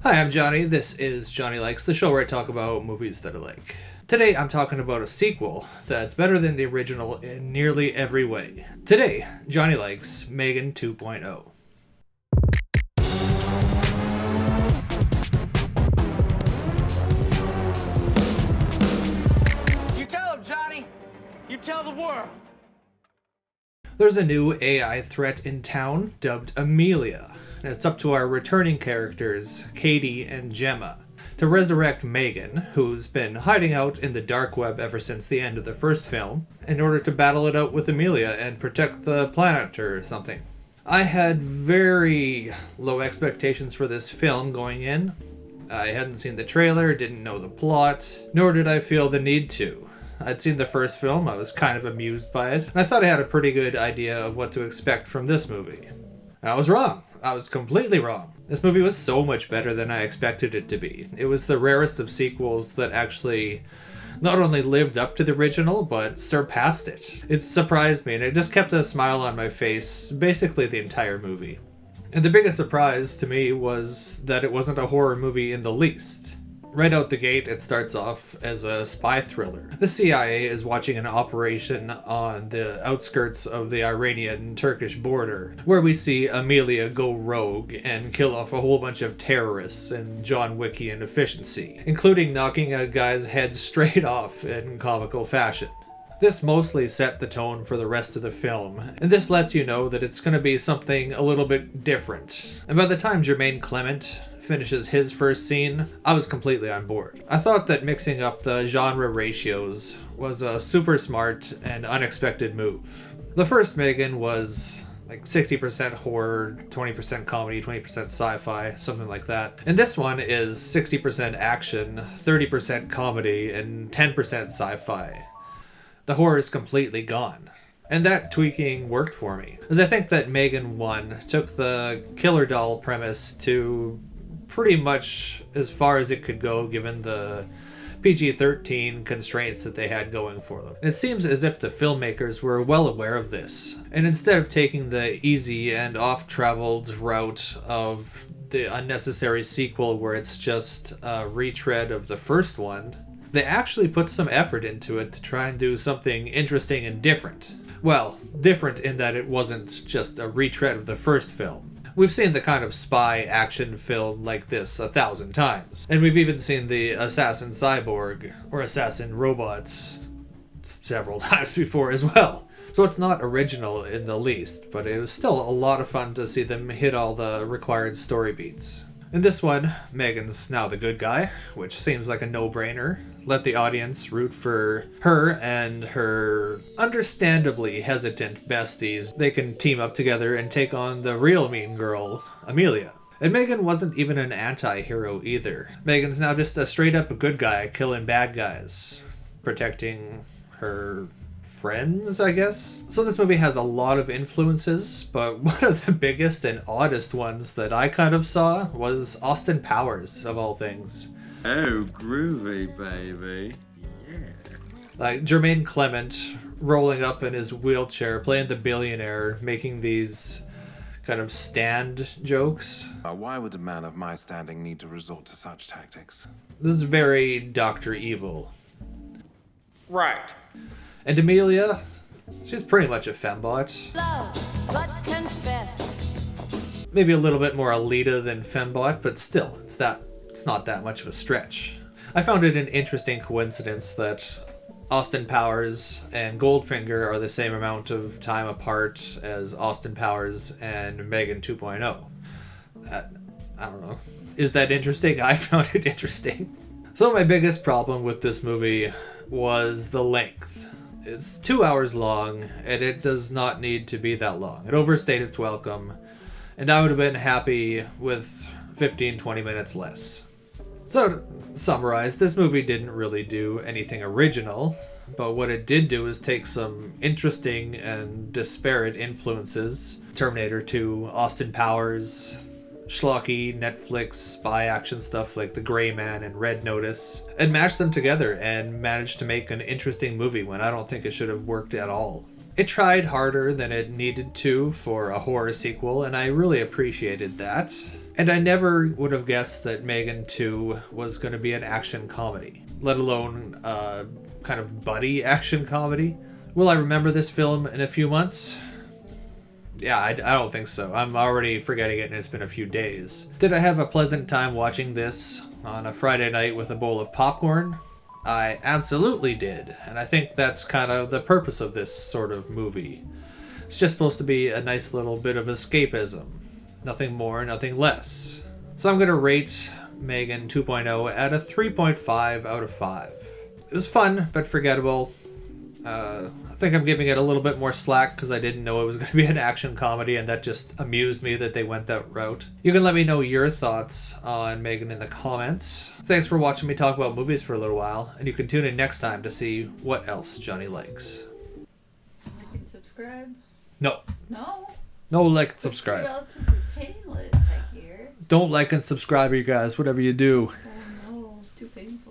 Hi, I'm Johnny. This is Johnny Likes, the show where I talk about movies that I like. Today, I'm talking about a sequel that's better than the original in nearly every way. Today, Johnny Likes M3gan 2.0. You tell him, Johnny. You tell the world. There's a new AI threat in town dubbed Amelia, and it's up to our returning characters, Katie and Gemma, to resurrect Megan, who's been hiding out in the dark web ever since the end of the first film, in order to battle it out with Amelia and protect the planet or something. I had very low expectations for this film going in. I hadn't seen the trailer, didn't know the plot, nor did I feel the need to. I'd seen the first film, I was kind of amused by it, and I thought I had a pretty good idea of what to expect from this movie. I was wrong. I was completely wrong. This movie was so much better than I expected it to be. It was the rarest of sequels that actually not only lived up to the original, but surpassed it. It surprised me, and it just kept a smile on my face basically the entire movie. And the biggest surprise to me was that it wasn't a horror movie in the least. Right out the gate, it starts off as a spy thriller. The CIA is watching an operation on the outskirts of the Iranian-Turkish border, where we see Amelia go rogue and kill off a whole bunch of terrorists in John Wickian efficiency, including knocking a guy's head straight off in comical fashion. This mostly set the tone for the rest of the film, and this lets you know that it's going to be something a little bit different. And by the time Jermaine Clement finishes his first scene, I was completely on board. I thought that mixing up the genre ratios was a super smart and unexpected move. The first M3gan was like 60% horror, 20% comedy, 20% sci-fi, something like that. And this one is 60% action, 30% comedy, and 10% sci-fi. The horror is completely gone. And that tweaking worked for me, as I think that M3gan 1 took the killer doll premise to pretty much as far as it could go given the PG-13 constraints that they had going for them. And it seems as if the filmmakers were well aware of this, and instead of taking the easy and off-traveled route of the unnecessary sequel where it's just a retread of the first one, they actually put some effort into it to try and do something interesting and different. Well, different in that it wasn't just a retread of the first film. We've seen the kind of spy action film like this 1,000 times. And we've even seen the assassin cyborg or assassin robot several times before as well. So it's not original in the least, but it was still a lot of fun to see them hit all the required story beats. In this one, M3gan's now the good guy, which seems like a no-brainer. Let the audience root for her and her understandably hesitant besties. They can team up together and take on the real mean girl, Amelia. And M3gan wasn't even an anti-hero either. M3gan's now just a straight-up good guy killing bad guys, protecting her friends, I guess? So this movie has a lot of influences, but one of the biggest and oddest ones that I kind of saw was Austin Powers, of all things. Oh, groovy, baby. Yeah. Like Jermaine Clement rolling up in his wheelchair, playing the billionaire, making these kind of stand jokes. Why would a man of my standing need to resort to such tactics? This is very Dr. Evil. Right. And Amelia, she's pretty much a fembot. Love, but confess. Maybe a little bit more Alita than fembot, but still, it's not that much of a stretch. I found it an interesting coincidence that Austin Powers and Goldfinger are the same amount of time apart as Austin Powers and M3gan 2.0. I don't know. Is that interesting? I found it interesting. So my biggest problem with this movie was the length. It's 2 hours long, and it does not need to be that long. It overstayed its welcome, and I would have been happy with 15-20 minutes less. So, to summarize, this movie didn't really do anything original, but what it did do is take some interesting and disparate influences. Terminator 2, Austin Powers, schlocky Netflix spy action stuff like The Gray Man and Red Notice, and mashed them together and managed to make an interesting movie when I don't think it should have worked at all. It tried harder than it needed to for a horror sequel, and I really appreciated that. And I never would have guessed that M3gan 2 was going to be an action comedy, let alone kind of buddy action comedy. Will I remember this film in a few months? Yeah, I don't think so. I'm already forgetting it and it's been a few days. Did I have a pleasant time watching this on a Friday night with a bowl of popcorn? I absolutely did, and I think that's kind of the purpose of this sort of movie. It's just supposed to be a nice little bit of escapism. Nothing more, nothing less. So I'm going to rate M3gan 2.0 at a 3.5 out of 5. It was fun, but forgettable. I think I'm giving it a little bit more slack because I didn't know it was going to be an action comedy, and that just amused me that they went that route. You can let me know your thoughts on M3gan in the comments. Thanks for watching me talk about movies for a little while, and you can tune in next time to see what else Johnny likes. Like and subscribe? No. No? No like and subscribe. Relatively painless, I hear. Don't like and subscribe, you guys, whatever you do. Oh no, too painful.